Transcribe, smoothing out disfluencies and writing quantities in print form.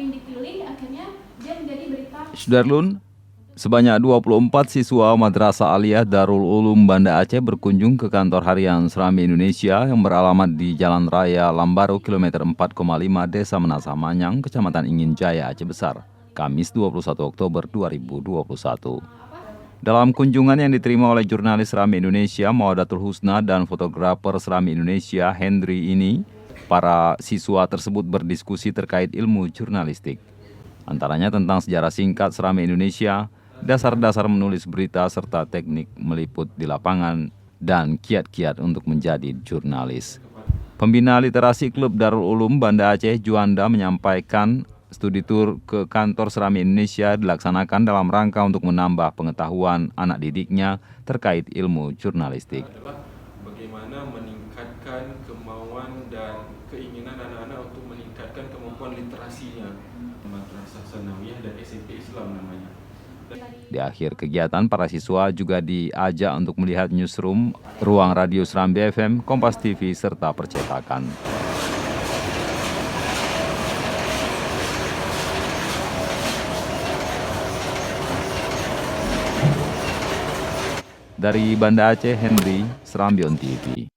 dipilih akhirnya dia menjadi berita. Sudarlun, sebanyak 24 siswa Madrasah Aliyah Darul Ulum Banda Aceh berkunjung ke kantor harian Serambi Indonesia yang beralamat di Jalan Raya Lambaru kilometer 4,5 Desa Menasah Manyang, Kecamatan Ingin Jaya, Aceh Besar, Kamis 21 Oktober 2021. Dalam kunjungan yang diterima oleh jurnalis Serambi Indonesia Maudatul Husna dan fotografer Serambi Indonesia Henry ini, para siswa tersebut berdiskusi terkait ilmu jurnalistik. Antaranya tentang sejarah singkat Serambi Indonesia, dasar-dasar menulis berita serta teknik meliput di lapangan, dan kiat-kiat untuk menjadi jurnalis. Pembina literasi Klub Darul Ulum Banda Aceh Juanda menyampaikan studi tur ke kantor Serambi Indonesia dilaksanakan dalam rangka untuk menambah pengetahuan anak didiknya terkait ilmu jurnalistik. Bagaimana meningkatkan kemauan dan keinginan anak-anak untuk meningkatkan kemampuan literasinya. Madrasah Sanawiyah dan SMP Islam namanya. Di akhir kegiatan, para siswa juga diajak untuk melihat newsroom, ruang radio Serambi FM, Kompas TV, serta percetakan. Dari Banda Aceh, Henry, Serambi On TV.